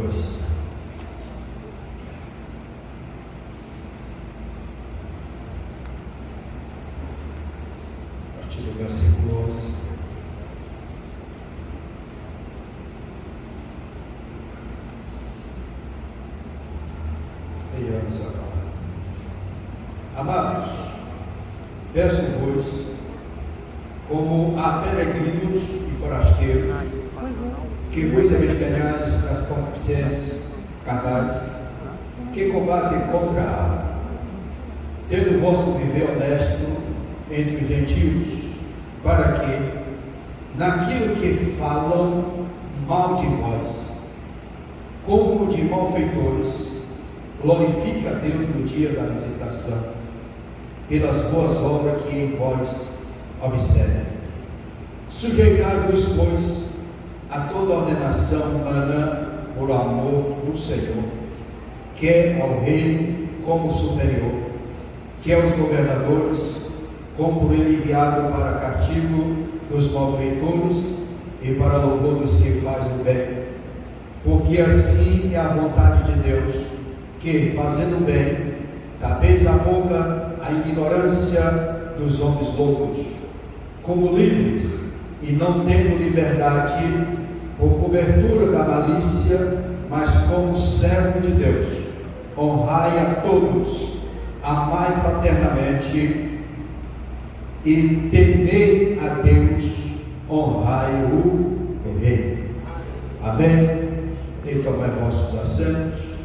2. A partir do versículo 11. Leiamos a palavra. Amados, peço-vos, como a peregrinos e forasteiros, que vos abstenhais das concupiscências carnais, que combatem contra a alma, tendo o vosso viver honesto entre os gentios, para que, naquilo que falam mal de vós, como de malfeitores, glorifique a Deus no dia da visitação, pelas boas obras que em vós observem. Sujeitai-vos, pois, a toda ordenação humana por amor do Senhor, quer ao rei como superior, quer aos governadores, como por ele enviado para castigo dos malfeitores e para louvor dos que fazem o bem. Porque assim é a vontade de Deus, que, fazendo o bem, tapeis a boca a ignorância dos homens loucos, como livres e não tendo liberdade por cobertura da malícia, mas como servo de Deus, honrai a todos, amai fraternamente e temei a Deus, honrai o Rei. Amém? E tomai vossos assentos.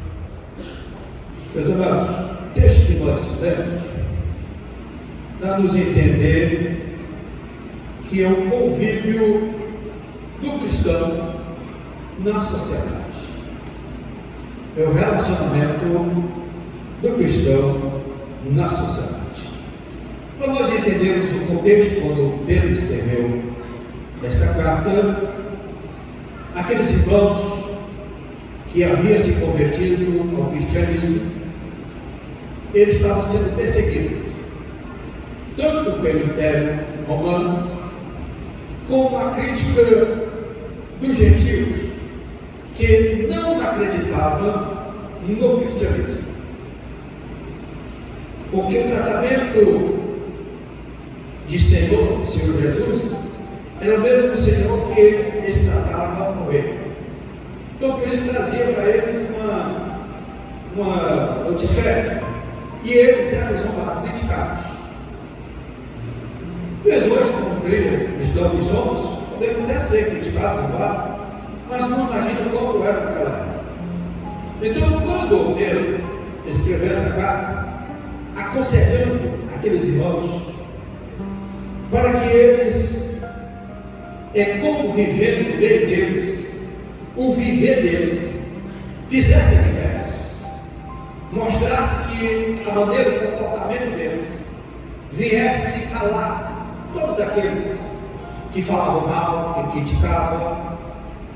Meus amados, o texto que nós lemos dá-nos a entender que é um convívio do cristão na sociedade. É o relacionamento do cristão na sociedade. Para nós entendermos o contexto, quando Pedro escreveu esta carta, aqueles irmãos que haviam se convertido ao cristianismo, eles estavam sendo perseguidos, tanto pelo Império Romano, como a crítica dos gentios, que não acreditavam no cristianismo. Porque o tratamento de Senhor Jesus, era o mesmo Senhor que eles tratavam com ele. Então, por isso trazia para eles um descrédito. E eles eram zombados, criticados. Nós hoje, como cristãos que somos, podemos até ser criticados, zombados, mas não imagina como era naquela época. Então, quando ele escreveu essa carta, aconselhando aqueles irmãos, para que eles, como vivendo no meio deles, o viver deles, fizesse a diferença, mostrasse que a maneira, o comportamento deles, viesse calar todos aqueles que falavam mal, que criticavam,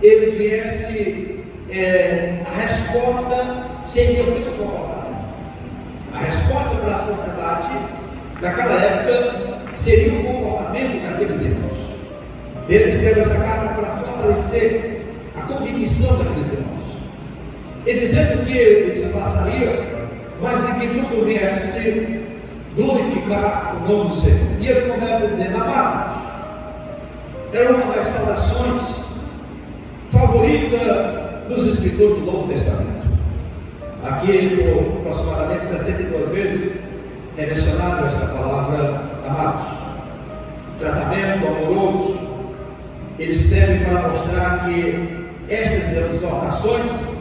eles viessem, a resposta seria pelo comportamento. A resposta para a sociedade daquela época seria o comportamento daqueles irmãos. Ele escreveu essa carta para fortalecer a convicção daqueles irmãos, e dizendo que eles passariam, mas em que tudo viesse glorificar o nome do Senhor. E ele começa dizendo: amados, era uma das saudações favoritas dos escritores do Novo Testamento. Aqui, por aproximadamente 62 vezes, é mencionada esta palavra, amados. Tratamento amoroso, ele serve para mostrar que estas exortações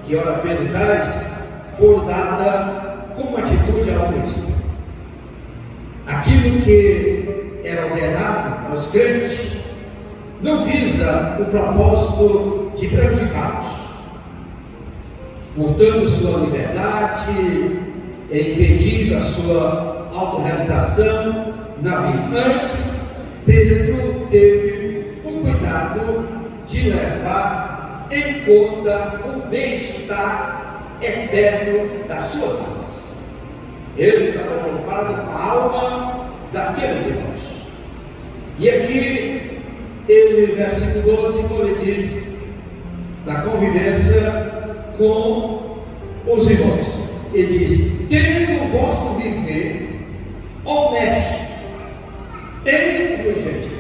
que ora Pedro traz foram dadas com uma atitude altruísta. Aquilo que era ordenado aos crentes não visa o propósito de prejudicá-los, furtando sua liberdade e impedindo a sua autorrealização na vida. Antes, Pedro teve o cuidado de levar em conta o bem-estar eterno das suas almas. Ele estava preocupado com a alma daqueles irmãos. E aqui, ele, versículo 12, quando ele diz da convivência, com os irmãos. Ele diz: tendo o vosso viver honesto entre os gentios.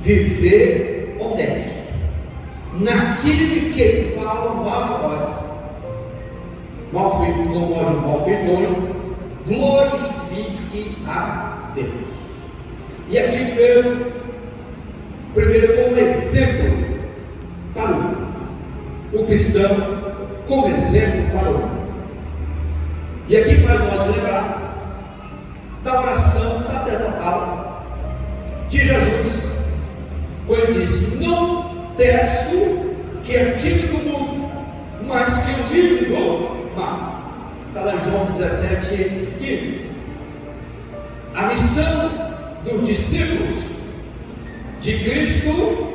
Viver honesto naquilo que falam mal de nós, como malfeitores, glorifique a Deus. E aqui primeiro como exemplo para o cristão, como exemplo para o mundo. E aqui faz nós lembrar da oração sacerdotal de Jesus, quando ele diz: não peço que atire do mundo, mas que o livre do mal. Está lá em João 17:15. A missão dos discípulos de Cristo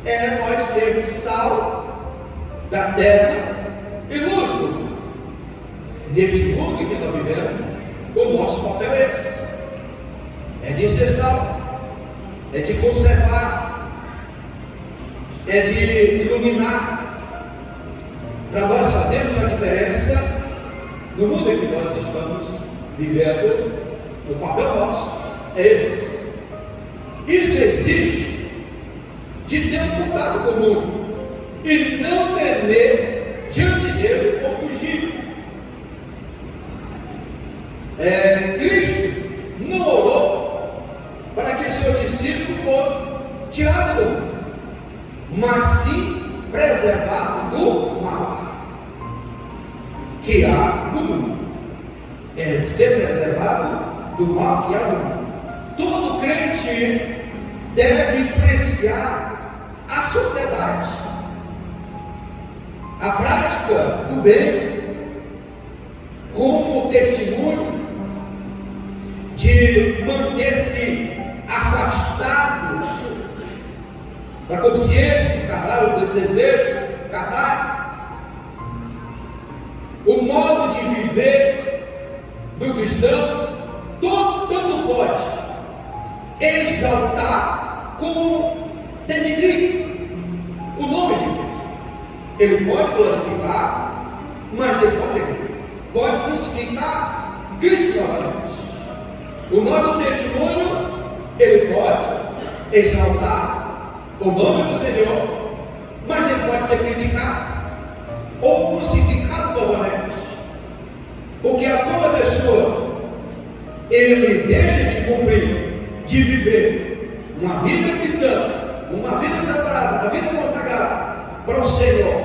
é nós sermos sal da terra e luz do mundo. Neste mundo que nós vivemos, o nosso papel é esse: é de ser sal, é de conservar, é de iluminar, para nós fazermos a diferença no mundo em que nós estamos vivendo. O papel nosso é esse. Isso exige de ter um contato com o mundo e não temer diante dele ou fugir. Cristo não orou para que o seu discípulo fosse tirado do mundo, mas sim preservado do mal que há no mundo. É ser preservado do mal que há no mundo. Todo crente deve influenciar a sociedade. A prática do bem como testemunho de manter-se afastado da consciência, carnal, do desejo, carnais. O modo de viver do cristão tanto pode exaltar como denigrir o nome de Cristo. Ele pode glorificar, mas ele pode crucificar Cristo novamente. O nosso testemunho, ele pode exaltar o nome do Senhor, mas ele pode ser criticado ou crucificado novamente, porque a toda pessoa ele deixa de cumprir, de viver uma vida cristã, uma vida sagrada, uma vida consagrada para o Senhor,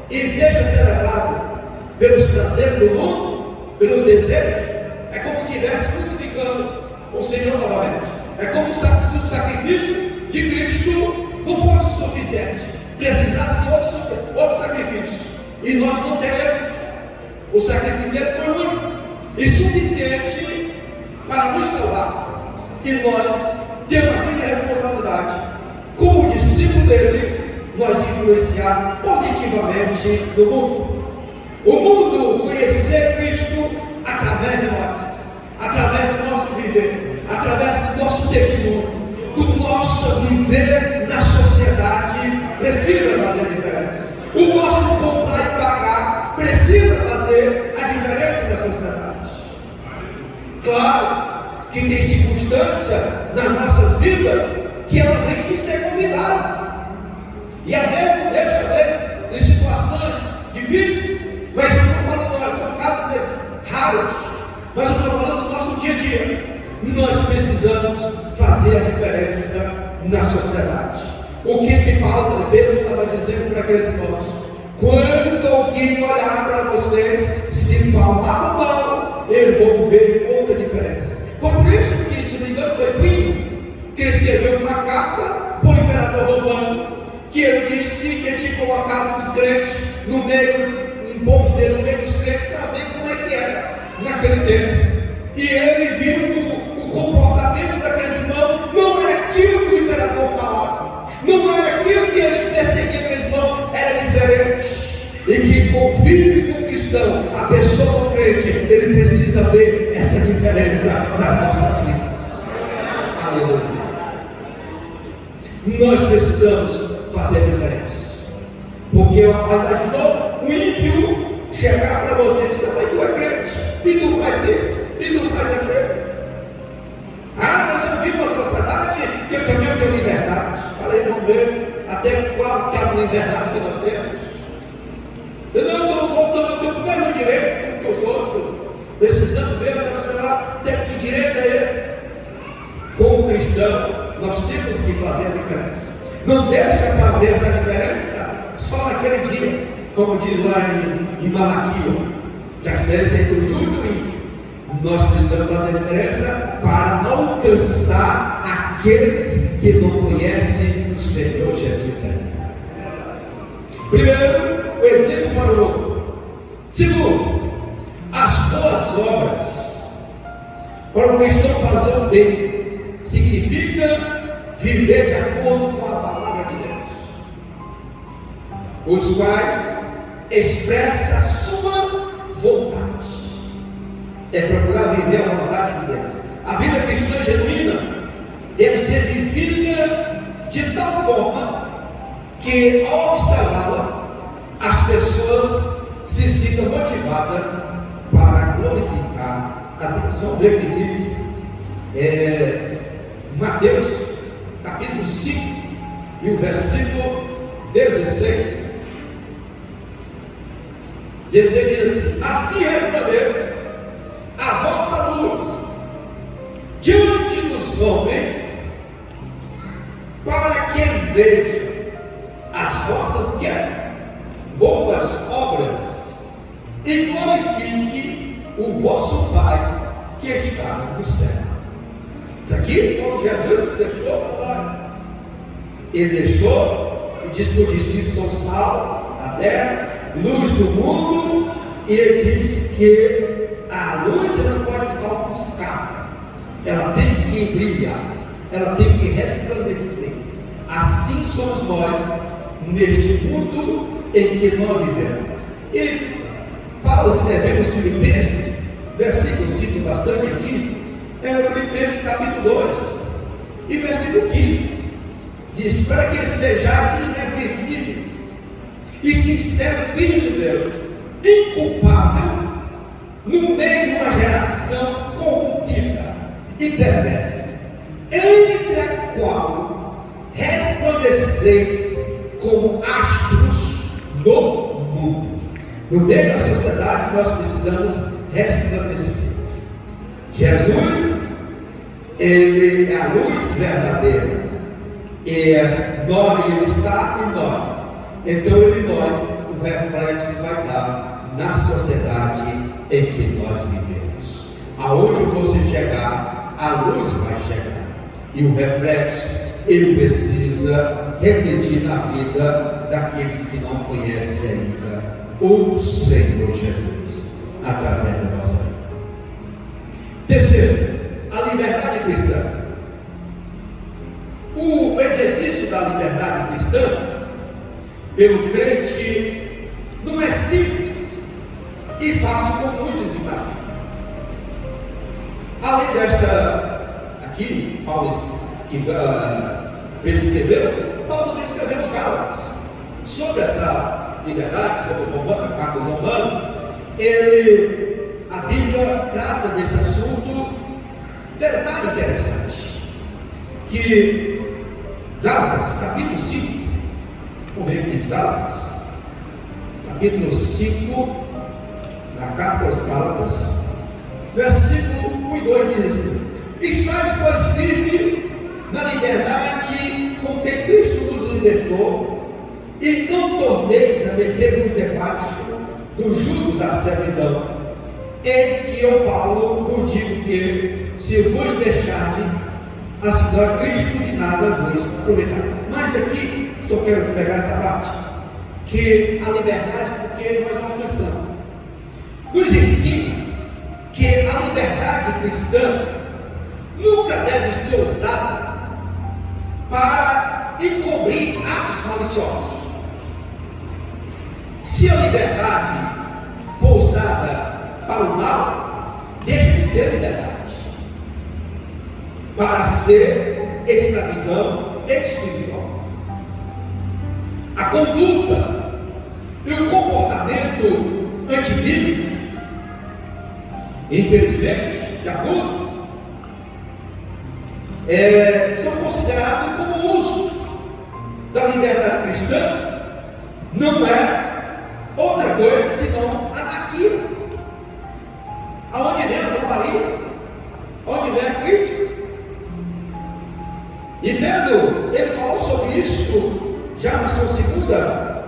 e deixa de ser levado pelos prazeres do mundo, pelos desejos. É como se estivesse crucificando o Senhor novamente. É como se o sacrifício de Cristo não fosse o suficiente, precisasse outro sacrifício, e nós não teremos. O sacrifício dele foi único e suficiente para nos salvar, e nós temos a grande responsabilidade, como discípulo dele, nós influenciar positivamente no mundo. O mundo conhecer Cristo através de nós, através do nosso viver, através do nosso testemunho, do nosso viver na sociedade, precisa fazer diferença. O nosso comprar e pagar precisa fazer a diferença na sociedade. Claro que tem circunstância nas nossas vidas que ela tem que ser convidada, e às vezes em situações difíceis, mas eu não estou falando, são casos raros, mas eu estou falando do nosso dia a dia. Nós precisamos fazer a diferença na sociedade. O que Pedro estava dizendo para aqueles irmãos? Quando alguém olhar para vocês, se falar mal, eles vão ver outra diferença. Foi por isso que, se não me engano, foi Plínio que escreveu uma carta para o imperador romano, que ele disse que ele tinha colocado os crentes no meio, um povo dele no meio dos crentes, para ver como é que era naquele tempo. E ele viu que o comportamento daqueles irmãos não era aquilo que o imperador falava, não era aquilo que eles perseguiam aqueles irmãos, era diferente. E que convive com o cristão, a pessoa do crente, ele precisa ver essa diferença nas nossas vidas. Aleluia. Nós precisamos fazer a diferença, porque a imaginou um ímpio chegar para você e dizer: mas tu é crente, e tu faz isso, e tu faz aquilo. Ah, mas eu vivo uma sociedade que eu também tenho liberdade. Falei, vamos ver até qual que é a liberdade que nós temos. Eu não estou voltando, eu tenho o mesmo direito que os outros. Precisamos ver, sei lá, até que direito é ele. Como cristão, nós temos que fazer a diferença. Não deixa para ver essa diferença só naquele dia, como diz lá em Malaquias, que a diferença é entre o justo e o ímpio. Nós precisamos fazer a diferença para alcançar aqueles que não conhecem o Senhor Jesus. Primeiro, o exemplo para o outro. Segundo, as boas obras. Para o cristão fazer o bem significa viver de acordo com a palavra de Deus, os quais expressa a sua vontade. É procurar viver a vontade de Deus. A vida cristã genuína deve ser vivida de tal forma que, ao observá-la, as pessoas se sintam motivadas para glorificar a Deus. Vamos ver o que diz Mateus capítulo 5 e o versículo 16. Diz assim: assim resplandeça a vossa luz diante dos homens, para que vejam as vossas boas obras e glorifique o vosso Pai que está no céu. Isso aqui foi o Jesus que deixou para nós. Ele deixou e disse que os discípulos são sal da terra, luz do mundo, e ele diz que a luz não pode ficar ofuscada, ela tem que brilhar, ela tem que resplandecer. Assim somos nós neste mundo em que nós vivemos. E Paulo escreveu nos Filipenses, versículo 5 bastante aqui, Filipenses capítulo 2 e versículo 15, diz: para que sejais irrepreensíveis e sinceros, filhos de Deus, inculpável no meio de uma geração corrompida e perversa, entre a qual resplandeceis como astros no mundo. No meio da sociedade nós precisamos resplandecer. Jesus, ele é a luz verdadeira, e ele está em nós. Então ele nós, o reflexo vai dar na sociedade em que nós vivemos. Aonde você chegar, a luz vai chegar, e o reflexo ele precisa refletir na vida daqueles que não conhecem ainda o Senhor Jesus, através da nossa vida. Terceiro, a liberdade cristã. O exercício da liberdade cristã pelo crente não é simples e fácil como muitos imaginam. Além dessa aqui, Paulo que ele escreveu, Paulo escreveu os Gálatas sobre essa liberdade, carta aos Romanos. A Bíblia trata desse assunto. Detalhe interessante, que Gálatas, capítulo 5, vamos ver aqui os Gálatas, capítulo 5, da carta aos Gálatas, versículo 1 e 2 diz assim: estáis, pois, firme na liberdade com que Cristo nos libertou, e não torneis a meter-vos debaixo do jugo da servidão. Eis que eu, Paulo, vos digo que, se vos deixardes a Cristo, de nada vos aproveitar. Mas aqui, só quero pegar essa parte, que a liberdade, porque nós alcançamos, nos ensina que a liberdade cristã nunca deve ser usada para encobrir atos maliciosos. Se a liberdade for usada para o mal, deixa de ser liberdade, para ser escravidão espiritual. A conduta e o comportamento infelizmente, de acordo, são considerados como uso da liberdade cristã. Não é outra coisa senão anarquia. Aonde vem a zombaria? Aonde vem a crítica? E Pedro, ele falou sobre isso já na sua segunda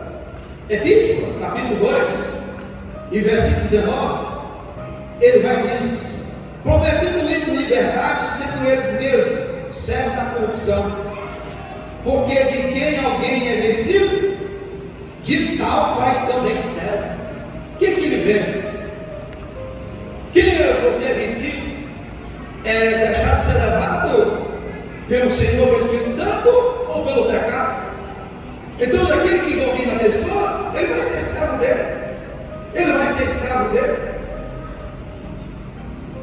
epístola, capítulo 2, e versículo 19. Ele vai dizer: prometendo liberdade, sendo eles mesmos servos da corrupção, porque de quem alguém é vencido, de tal faz também servo. O que ele vence? Quem você é vencido é deixar de ser levado pelo Senhor, pelo Espírito Santo, ou pelo pecado? Então, aquele que domina a pessoa, ele vai ser escravo dele, ele vai ser escravo dele.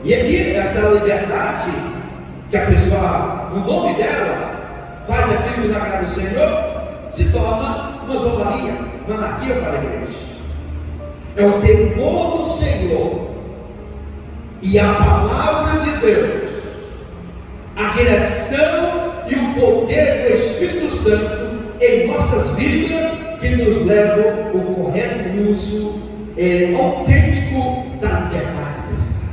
E aqui, essa liberdade que a pessoa, no nome dela, faz aquilo que não agrada do Senhor, se torna uma zombaria, uma anarquia para a igreja. É o temor do Senhor e a palavra de Deus, a direção e o poder do Espírito Santo em nossas vidas, que nos levam ao correto uso autêntico da liberdade cristã.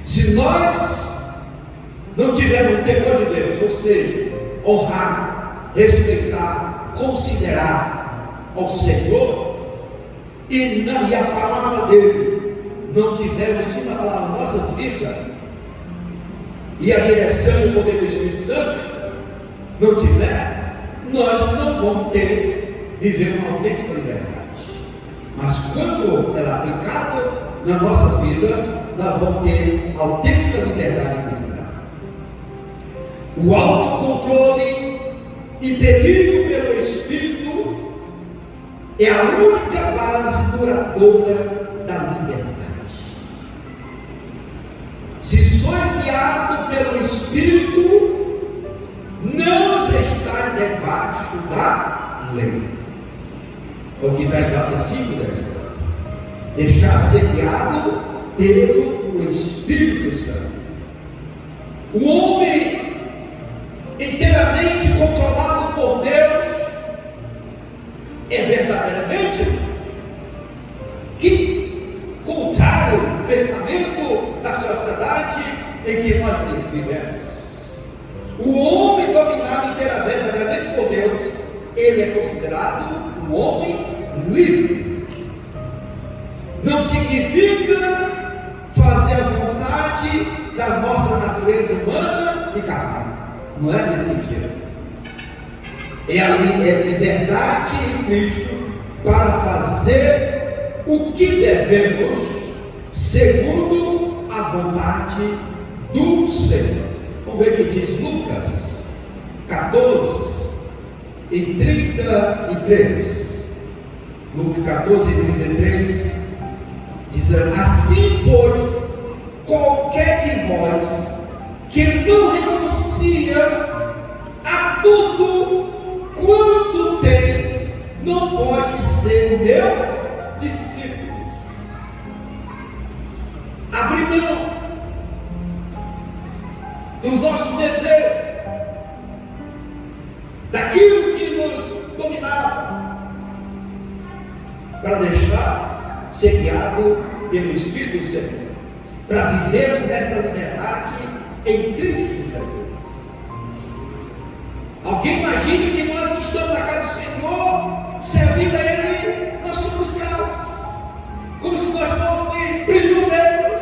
Se nós não tivermos o temor de Deus, ou seja, honrar, respeitar, considerar ao Senhor, e a palavra dele não tivermos sim a palavra na nossa vida, e a direção e o poder do Espírito Santo não tiver, nós não vamos viver uma autêntica liberdade. Mas quando ela é aplicada na nossa vida, nós vamos ter autêntica liberdade cristã. O autocontrole impedido pelo Espírito é a única base duradoura da liberdade. Se sois guiados pelo Espírito, não estáis debaixo da lei. É o que está em Gálatas 5:10. Deixar ser guiado pelo Espírito Santo. O homem inteiramente controlado por Deus é verdadeiramente que, contrário ao pensamento da sociedade em que nós vivemos, o homem dominado verdadeiramente por Deus, ele é considerado um homem livre. Não significa fazer a vontade da nossa natureza humana e carnal. Não é nesse sentido. É a liberdade em Cristo para fazer o que devemos, segundo a vontade do Senhor. Vamos ver o que diz Lucas 14:33. Lucas 14:33 diz: assim, pois, qualquer de vós que não renuncia a tudo quanto tem, não pode ser meu discípulo. Abrir mão dos nossos desejos, daquilo que nos dominava, para deixar ser guiado pelo Espírito do Senhor, para viver nessa liberdade em Cristo Jesus. Alguém imagine que nós que estamos na casa do Senhor, servindo a Ele, nós somos escravos, como se nós fôssemos prisioneiros.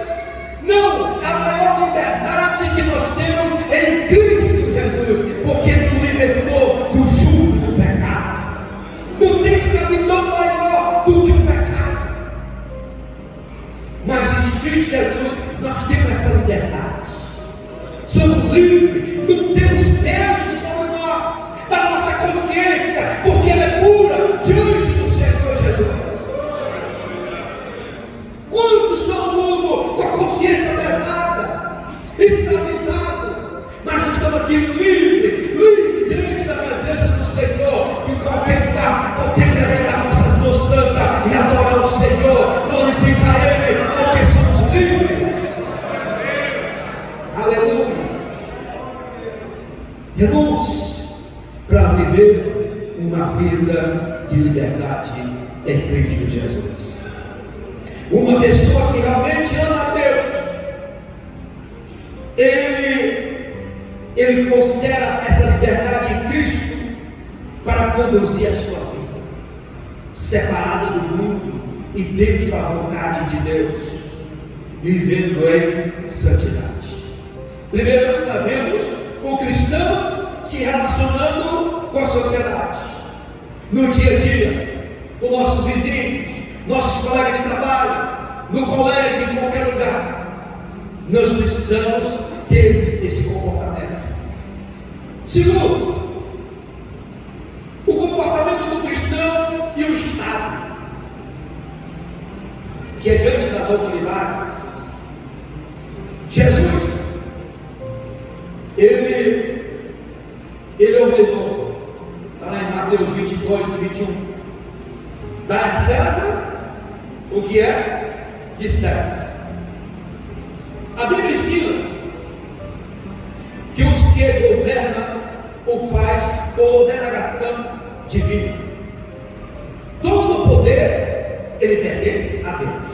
Não, a maior liberdade que nós temos é em Cristo Jesus, porque Ele nos libertou do jugo do pecado. Não tem escravidão maior do que o pecado. Mas em Cristo Jesus nós temos essa liberdade. Somos livres, não temos peso sobre nós, da nossa consciência, porque ela é pura diante do Senhor Jesus. Quantos estão no mundo com a consciência pesada, escravizados, mas nós estamos aqui livres diante da presença do Senhor, em qualquer lugar, podemos levantar nossas mãos santas e adorar o Senhor, glorificar Ele, porque somos livres. renúncie para viver uma vida de liberdade em Cristo Jesus. Uma pessoa que realmente ama a Deus, ele considera essa liberdade em Cristo para conduzir a sua vida, separada do mundo e dentro da vontade de Deus, vivendo em santidade. Primeiro, nós vemos o cristão se relacionando com a sociedade, no dia a dia, com nossos vizinhos, nossos colegas de trabalho, no colégio, em qualquer lugar. Nós precisamos ter esse comportamento. Segundo, o comportamento do cristão e o Estado, que é diante das autoridades. Jesus, ele ordenou, está lá em Mateus 22 e 21, dá a César o que é de César. A Bíblia ensina que os que governam o faz por delegação divina. Todo o poder, ele pertence a Deus.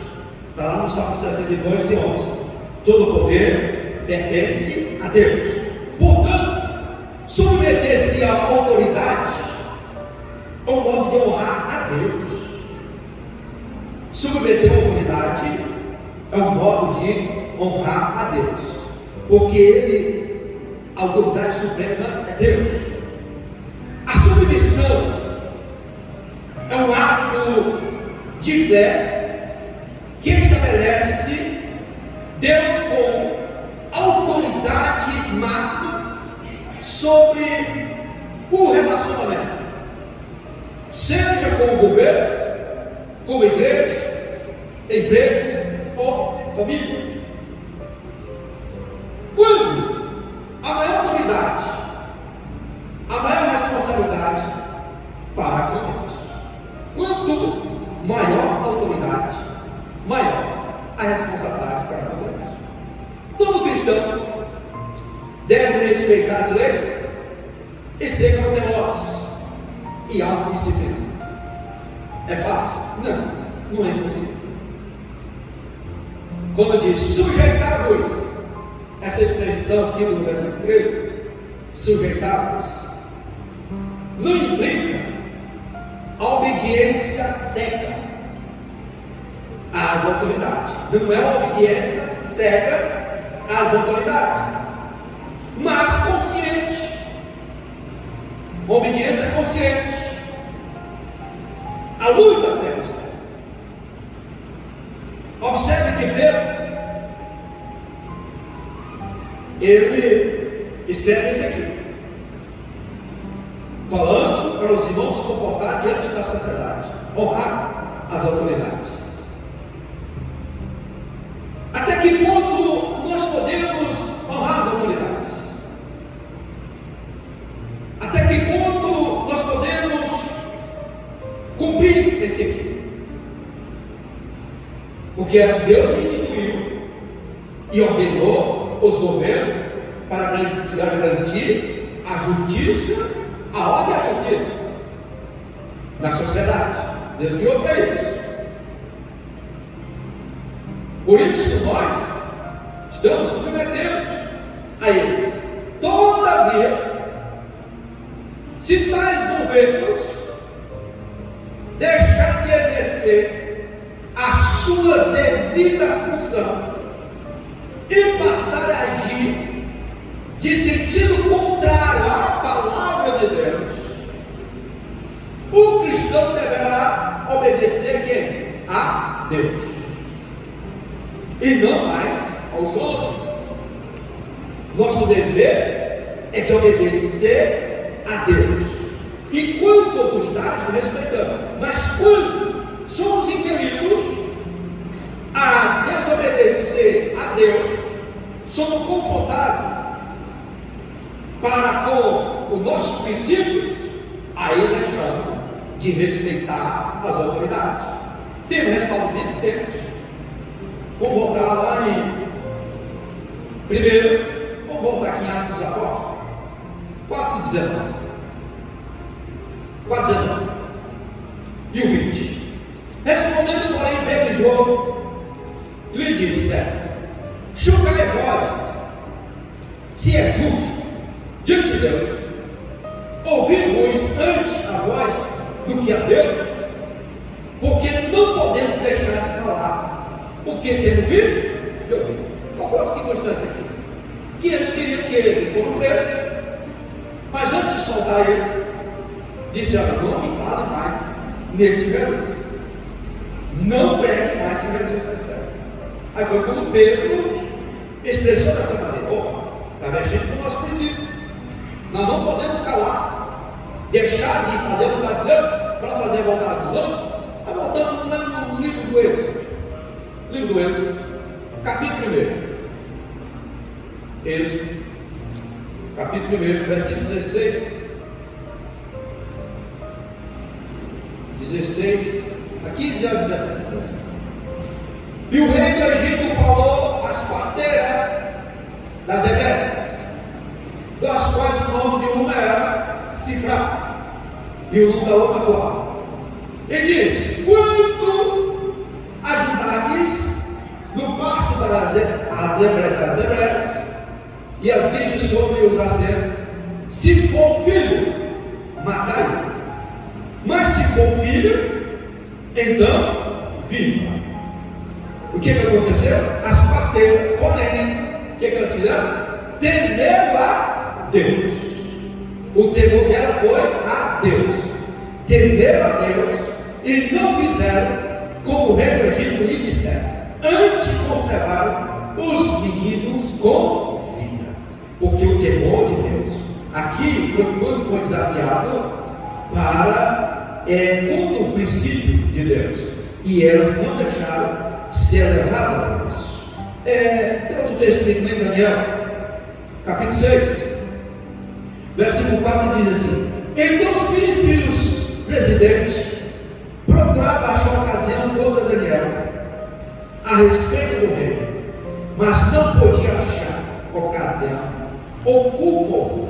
Está lá no Salmo 62 e 11. Todo o poder pertence a Deus. Portanto, submeter-se à autoridade é um modo de honrar a Deus. Submeter a autoridade é um modo de honrar a Deus, porque a autoridade suprema é Deus. A submissão é um ato de fé que estabelece Deus com autoridade máxima sobre o relacionamento, seja com o governo, com a igreja, emprego ou família. Quando a maior autoridade, a maior responsabilidade para com Deus. Quanto maior a autoridade, maior a responsabilidade para com Deus. Todo cristão deve respeitar as leis e ser cauteloso e autodisciplinado. É fácil? Não é impossível. Quando diz sujeitar-vos, essa expressão aqui no versículo 13, sujeitar-vos, não implica a obediência cega às autoridades. Não é uma obediência cega às autoridades, mas consciente. Obediência consciente, à luz da fé cristã. Observe que Pedro, ele escreve isso aqui, falando para os irmãos se comportar diante da sociedade, honrar as autoridades. Até que ponto nós podemos honrar as autoridades? Até que ponto nós podemos cumprir esse aqui? Porque Deus instituiu e ordenou os governos para garantir a justiça, a ordem e a justiça na sociedade. Deus criou para isso. Por isso nós estamos submetendo a eles. Todavia, se tais governos deixar de exercer a sua devida função e passar a agir de sentido contrário à palavra de Deus, o cristão deverá obedecer quem? A Deus, e não mais aos homens. Nosso dever é de obedecer a Deus. Enquanto autoridade, respeitamos, mas quando somos impelidos a desobedecer a Deus, somos confrontados para com os nossos princípios, aí deixamos de respeitar as autoridades. Temos respaldo bíblico? Temos. Vamos voltar lá em primeiro, vamos voltar aqui em Atos dos Apóstolos. 19. 4:19 e o 20. Respondendo, porém, Pedro e João lhe disseram: julgai vós se é justo diante de Deus ouvir-vos antes a vós do que a Deus, porque não podemos deixar de falar o que temos visto e ouvido. Qual foi a circunstância aqui? Que eles queriam que eles foram presos, mas antes de soltar eles, disseram: não me fale mais nesse Jesus, não pregue mais que Jesus é certo. Aí foi como Pedro expressou dessa maneira: está mexendo com o nosso princípio, nós não podemos calar, deixar de fazer a vontade de Deus para fazer a vontade dos outros. Está voltando lá no livro do Êxodo, capítulo 1. Êxodo, capítulo 1, versículo 16. 16, aqui diz 17. E o rei do Egito falou às parteiras das hebreias, das quais o nome de uma era Sifra e o nome da outra Boa. E disse: quando ajudardes no parto das hebreias e as virgens sobre os assentos, se for filho, matai-o, mas se for filho, então viva. O que aconteceu? As parteiras, porém, o que elas fizeram? Temeram a Deus. O temor dela foi a Deus. Temeram a Deus e não fizeram como o rei do Egito lhe disseram. Antes conservaram os meninos com vida. Porque o temor de Deus aqui foi quando foi desafiado para contra o princípio de Deus. E elas não deixaram ser levadas por isso. Tem outro texto que em Daniel, capítulo 6, versículo 4 diz assim: então os príncipes presidentes procuravam achar ocasião contra Daniel a respeito do rei, mas não podia achar ocasião ou culpa,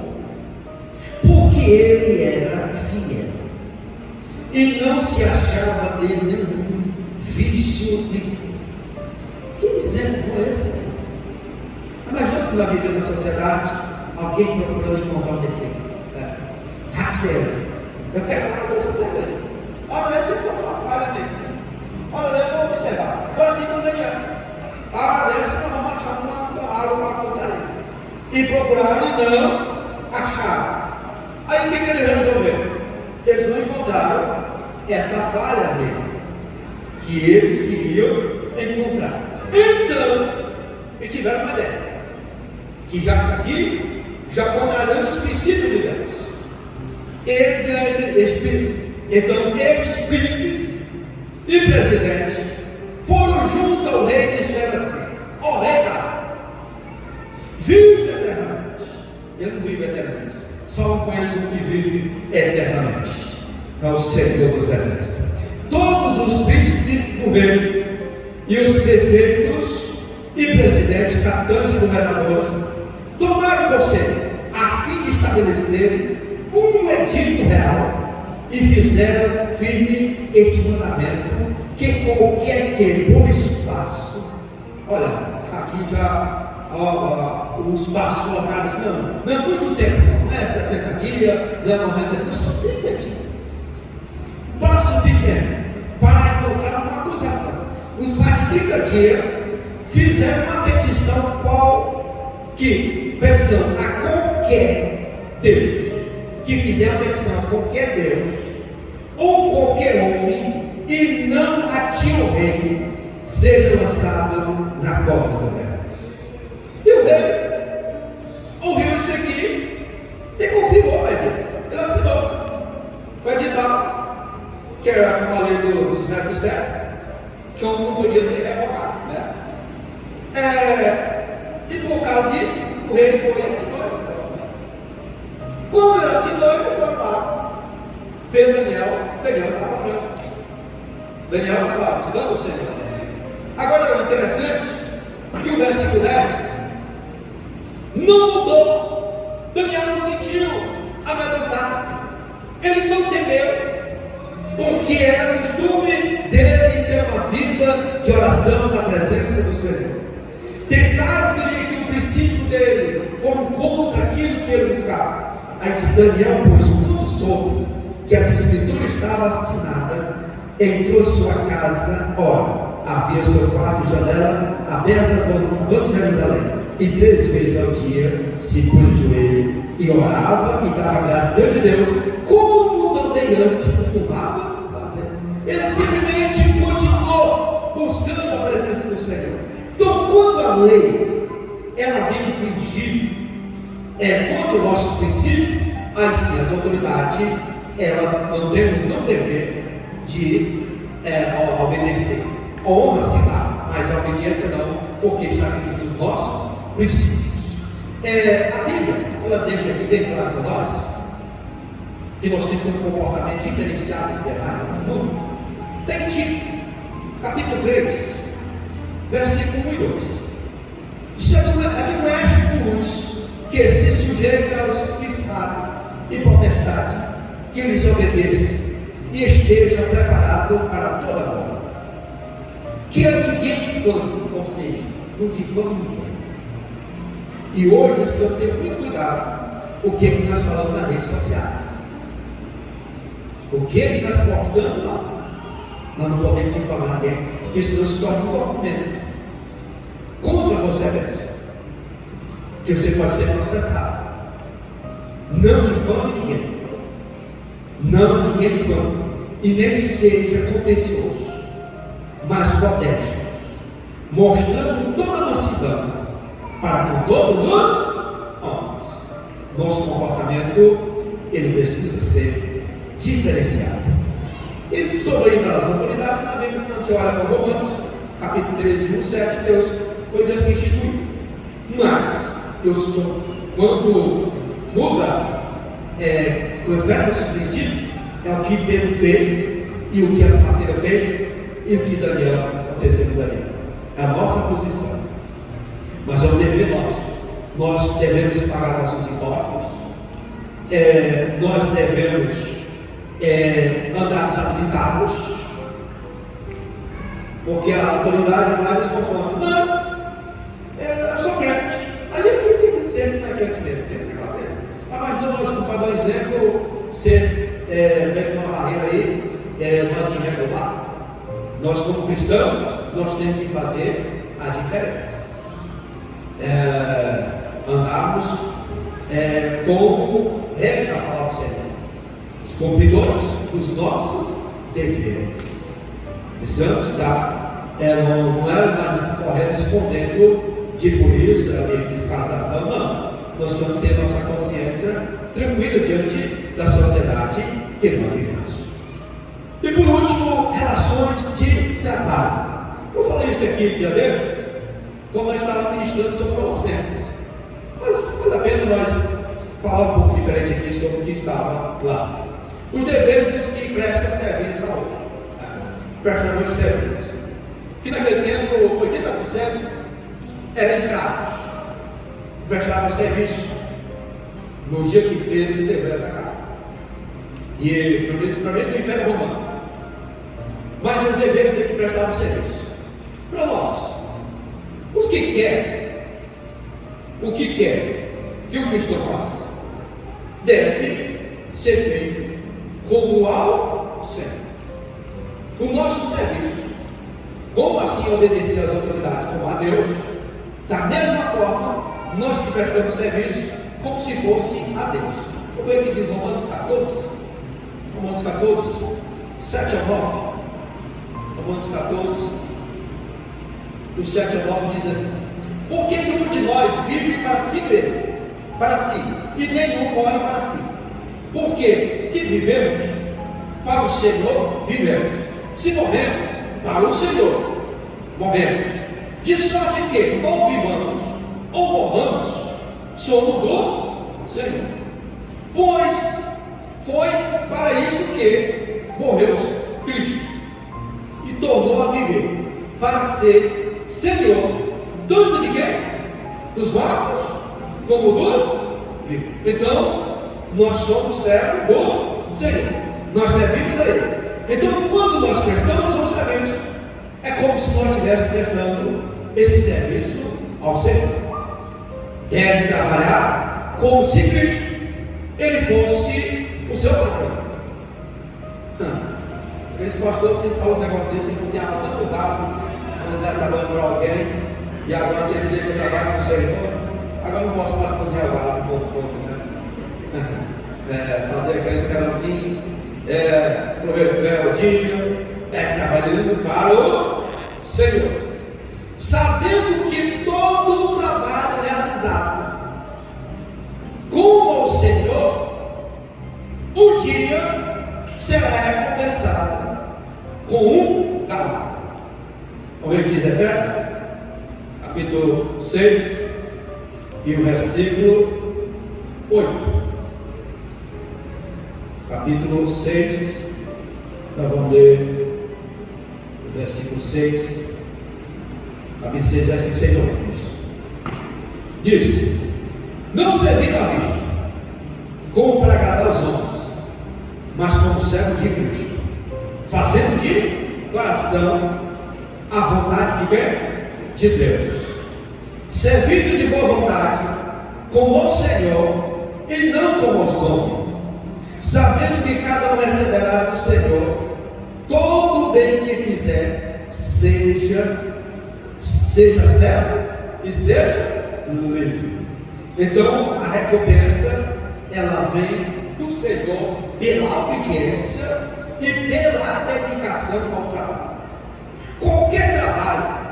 porque ele era fiel e não se achava nele nenhum vício nenhum. Que exemplo é esse? Imagina se nós vivemos na sociedade alguém procurando encontrar um defeito. Rasteiro. Eu quero uma coisa para ele. Olha, se for uma falha dele. Olha, eu vou observar. Assim não deixa. Dessa nós vamos achar alguma coisa aí. E procuraram e não acharam. Aí o que eles resolveram? Eles não encontraram essa falha nele que eles queriam encontrar. Então, e tiveram uma ideia, que já aqui, já contrariando os princípios de Deus. Então, estes príncipes e presidentes foram junto ao rei e disseram assim: ó rei, vive eternamente. Eu não vivo eternamente, só conheço o que vive eternamente. É o Senhor dos Exércitos. Todos os príncipes do reino e os prefeitos e presidentes, capitães e governadores tomaram conselho a fim de estabelecer um edito real e fizeram firme este mandamento, que qualquer que por espaço, olha, aqui já os passos colocados, não é muito tempo, não é 60 dias, não é 90 dias, são 30 dias. Passo pequeno para encontrar uma acusação. Os pais de 30 dias fizeram uma petição petição a qualquer Deus, que fizer a petição a qualquer Deus ou qualquer homem e não atire o rei, seja lançado na cova do Medes. E o rei ouviu isso aqui e confirmou o edito. Ele assinou o edital, que era como a lei dos metros 10, que não podia ser revogado, né? E por causa disso, o rei foi e assinou esse edital. Quando ele assinou, ele foi lá, fez Daniel estava orando. Daniel estava buscando o Senhor. Agora é interessante que o versículo 10 não mudou. Daniel não sentiu a amedrontado. Ele não temeu, porque era costume dele ter uma vida de oração na presença do Senhor. Tentaram ferir que o princípio dele foram contra aquilo que ele buscava. Aí Daniel, pois, quando soube que essa escritura estava assinada, entrou em sua casa. Ora, havia seu quarto e janela aberta no banco de Jerusalém, e 3 vezes ao dia se punha de joelho e orava e dava graças diante de Deus, como também antes costumava fazer. Ele simplesmente continuou buscando a presença do Senhor. Então, quando a lei ela vem infringir contra os nossos princípios, aí sim as autoridades ela não tem não dever de obedecer. A honra se dá, mas a obediência não, porque está vindo dos nossos princípios. A Bíblia ela deixa aqui bem claro para nós que nós temos um comportamento diferenciado do errado no mundo. Tem Tito, capítulo 3, versículo 1 e 2. Isso admoeste-os que se sujeitem aos principados e potestades, que lhes obedeçam e esteja preparado para toda a obra. Que a ninguém difame, ou seja, não difame ninguém. E hoje nós temos que ter muito cuidado o que nós falamos nas redes sociais. O que nós postamos lá. Nós não podemos difamar ninguém, porque senão se torna um documento contra você mesmo, que você pode ser processado. Não difame ninguém. Não ninguém difame. E nem seja contencioso, mas protege, mostrando toda a mansidão para com todos os homens. Nosso comportamento ele precisa ser diferenciado. E sobre ainda as autoridades, na Bíblia, quando a gente olha para Romanos, capítulo 13, 1, 7, foi Deus que instituiu. Mas, quando muda, confere esse princípio, é o que Pedro fez, e o que a Sabateira fez, e o que Daniel, o terceiro Daniel. É a nossa posição. Mas é o dever nosso. Nós devemos pagar nossos impostos, nós devemos andar desabilitados, porque a autoridade vai nos conformar. Não, eu sou crente. Aí eu tenho que dizer que não é crente mesmo, tem que acontecer. Mas nós, para dar exemplo, ser bem uma barreira aí, nós não regular. Nós, como cristãos, nós temos que fazer a diferença. Andarmos como rege a palavra do Senhor, os cumpridores dos nossos deveres. Precisamos estar, não é correndo escondendo de polícia, de fiscalização, não. Nós temos que ter nossa consciência tranquila diante da sociedade que nós vivemos. E por último, relações de trabalho. Eu falei isso aqui de vez, como nós estávamos ministrando sobre Colossenses. Mas vale a pena nós falar um pouco diferente aqui sobre o que estava lá. Os deveres dos que prestam serviço ao outro, prestador de serviço. Que naquele tempo 80% eram escravos, prestavam serviço. No dia que Pedro escreveu essa carta, e ele, principalmente no Império Romano, mas os deveres dele que prestavam serviço. Para nós, os que querem, o que quer que o cristão faça, deve ser feito como ao Senhor. O nosso serviço, como assim obedecer às autoridades, como a Deus, da mesma forma, nós que prestamos serviço, como se fosse a Deus. Como é que diz Romanos 14, 7 a 9. Romanos 14, do 7 a 9 diz assim: porque nenhum de nós vive para si mesmo, para si, e nenhum morre para si. Porque se vivemos para o Senhor, vivemos. Se morremos para o Senhor, morremos. De sorte que ou vivamos ou morramos, somos do Senhor. Pois foi para isso que morreu Cristo e tornou a viver, para ser Senhor, tanto de quem? Dos mortos, como dos vivos. Então, nós somos servos do Senhor, nós servimos a Ele. Então, quando nós prestamos os serviços, é como se nós estivéssemos prestando esse serviço ao Senhor. Deve trabalhar como se Cristo ele fosse o seu patrão. Esse pastor que falou um negócio desse, ele cozinhava tanto gado quando ele trabalhando para alguém, e agora se ele dizer que eu trabalho com o Senhor, agora não posso mais cozinhar gado com fome, né? Fazer aquele serãozinho, prover o dia, trabalhando para o Senhor, sabendo que todo o trabalho realizado como ao Senhor, um dia será recompensado com um galardão. Como ele diz Efésios, capítulo 6 e o versículo 8. Capítulo 6, nós vamos ler o versículo 6, capítulo 6, versículo 6 ao 8. Diz: não servi a Cristo como para agradar aos homens, mas como servo de Cristo, fazendo de coração a vontade de quem? De Deus, servindo de boa vontade, como ao Senhor e não como aos homens, sabendo que cada um receberá do Senhor todo o bem que fizer, seja certo e seja livre. Então a recompensa ela vem do Senhor pela obediência e pela dedicação ao trabalho. Qualquer trabalho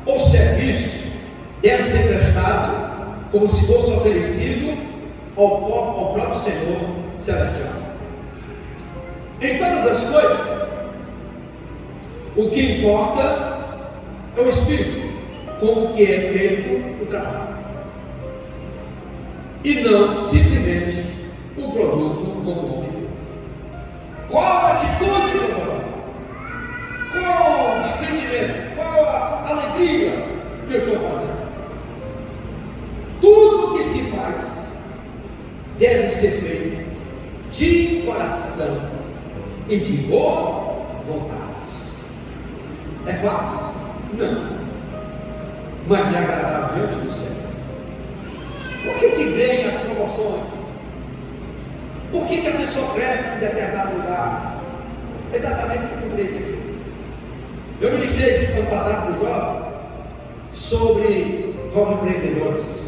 ou serviço deve ser prestado como se fosse oferecido ao próprio Senhor celestial. Em todas as coisas, o que importa é o Espírito com o que é feito o trabalho, e não simplesmente o produto como o homem vê. Qual a atitude que eu estou fazendo? Qual o desprendimento? Qual a alegria que eu estou fazendo? Tudo que se faz deve ser feito de coração e de boa vontade. É fácil? Não. Mas é agradável diante do Senhor. Por que vem as promoções? Por que a pessoa cresce em determinado lugar? Exatamente por isso aqui. Eu ministrei esse ano passado para o jovem sobre jovens empreendedores.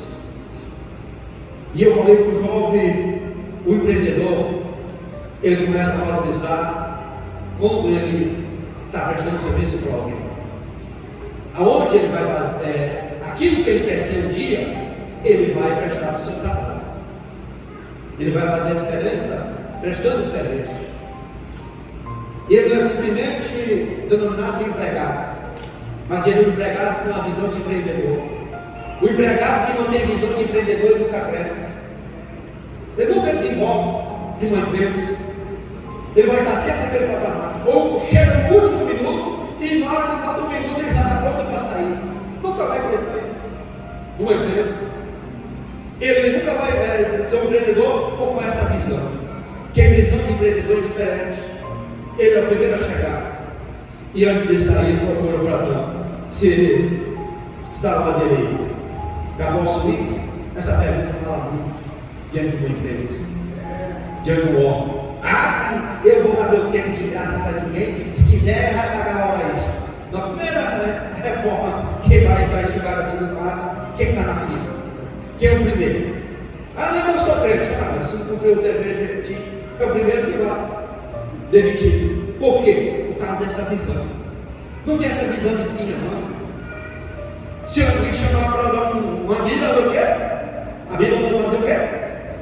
E eu falei que o jovem, o empreendedor, ele começa a valorizar quando ele está prestando serviço para alguém. Aonde ele vai fazer aquilo que ele quer ser um dia, ele vai prestar o seu trabalho. Ele vai fazer a diferença prestando serviço. Ele não é simplesmente denominado de empregado, mas ele é um empregado com uma visão de empreendedor. O empregado que não tem visão de empreendedor, ele nunca cresce. Ele nunca desenvolve de uma empresa. Ele vai estar sempre naquele patamar. Ou chega no último minuto e na hora que falta um minuto ele já está pronto para sair. Nunca vai crescer numa empresa. Ele nunca vai ser um empreendedor ou com essa visão. Que a visão de empreendedor é diferente. Ele é o primeiro a chegar. E antes de sair, ele procura o Platão. Se está lá dele, já posso ir? Essa pergunta fala muito diante de uma empresa, diante do órgão. Eu vou dar meu tempo de graça para ninguém. Se quiser, vai pagar a hora extra. Na primeira reforma, quem vai estudar assim no quadro? Quem está na fila? Quem é o primeiro? Não, eu sou crente. Se não cumpriu o dever de demitir, é o primeiro que vai demitir. Por quê? Por causa dessa visão. Não tem essa visão mesquinha, não. Se alguém chamar para dar uma Bíblia, eu quero. A Bíblia vai fazer o quê?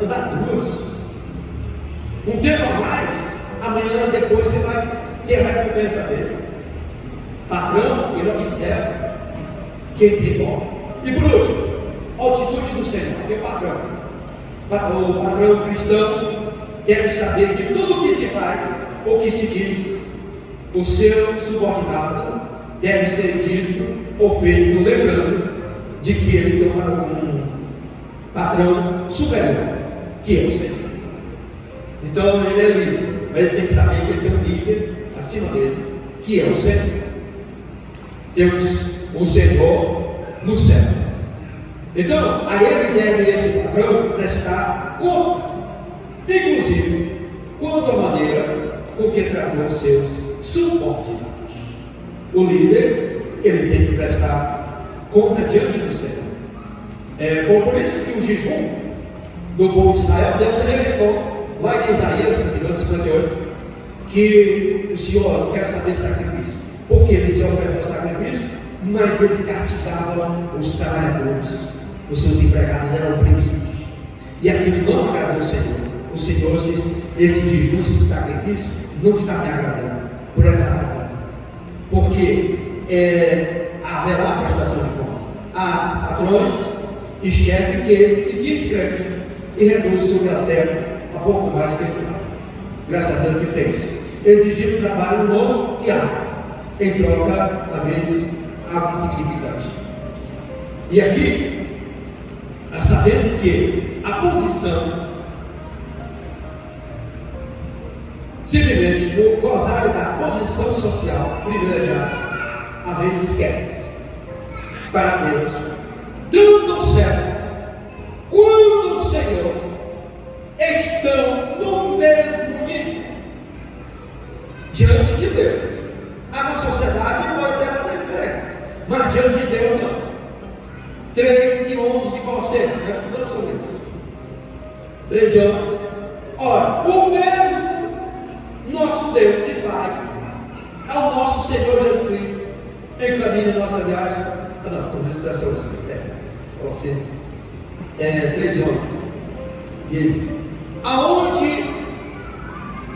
Andar duas. Um tempo a mais, amanhã depois você vai ter a recompensa dele. Patrão, ele observa quem desenvolve. E por último, a atitude do Senhor, que é patrão. O patrão cristão deve saber que tudo o que se faz, ou que se diz, o seu subordinado deve ser dito ou feito lembrando de que ele tem um patrão superior, que é o Senhor. Então ele é líder, mas ele tem que saber que ele tem um líder acima dele, que é o Senhor. Temos o Senhor no céu. Então, a ele deve esse patrão prestar conta, inclusive, quanto à maneira com que tratou os seus subordinados. O líder, ele tem que prestar conta diante do Senhor. Foi por isso que o jejum do povo de Israel, Deus revelou lá em Isaías 58, que o Senhor não quer saber sacrifício, porque eles se oferecem sacrifício, mas eles castigavam os trabalhadores, os seus empregados eram oprimidos, e aquilo não agradou o Senhor. O Senhor diz: esse jejum, esse sacrifício não está me agradando, por essa razão, porque haverá prestação de conta. Há patrões e chefes que se diz crente e reduz sobre a terra a pouco mais que eles não. Graças a Deus que tem isso. Exigindo trabalho longo e árduo, em troca, às vezes, algo insignificante. E aqui, sabendo que a posição, simplesmente por gozar da posição social privilegiada, às vezes esquece para Deus, tanto o céu quanto o Senhor estão no mesmo nível diante de Deus. Na sociedade pode até fazer diferença, mas diante de Deus não. 3 e 11 de Colossenses, nós estudamos sobre isso. 3 e 11. Ora, o mesmo nosso Deus e Pai, ao nosso Senhor Jesus Cristo, encaminha nossa viagem. Não, estou vendo da solução. Colossenses 3 e 11. Diz: aonde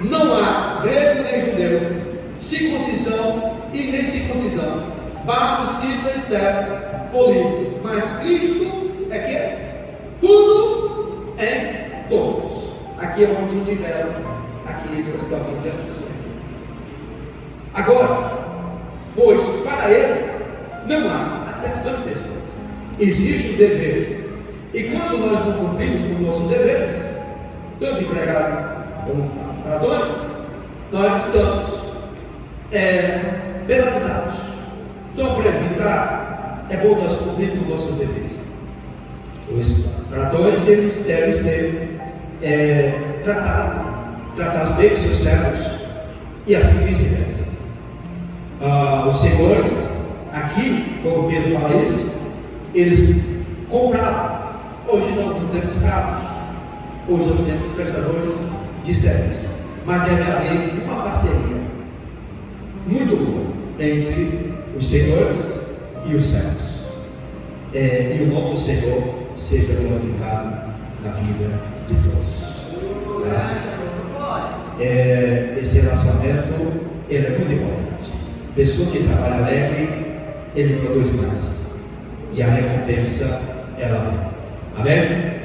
não há grego nem judeu, circuncisão e nem circuncisão, barco, cita e servo ou livre, mas Cristo é que é tudo em todos. Aqui é onde o nivelo, aqui essa situação diante do Senhor. Agora, pois para ele não há acepção de pessoas, existem os deveres, e quando nós não cumprimos com nossos deveres, tanto empregado como patrões, nós somos penalizados. Então, para evitar, é bom nós cumprir com nossos deveres. Os patrões, eles devem ser tratados bem os seus servos, e assim vice-versa. Os senhores, aqui, como Pedro fala isso, eles compraram. Hoje não temos escravos, hoje nós temos prestadores de serviços, mas deve haver uma parceria muito boa entre os senhores e os servos, e o nome do Senhor seja glorificado na vida de todos. Esse relacionamento, ele é muito importante. Pessoa que trabalha alegre, ele produz mais, e a recompensa ela vem. Amém?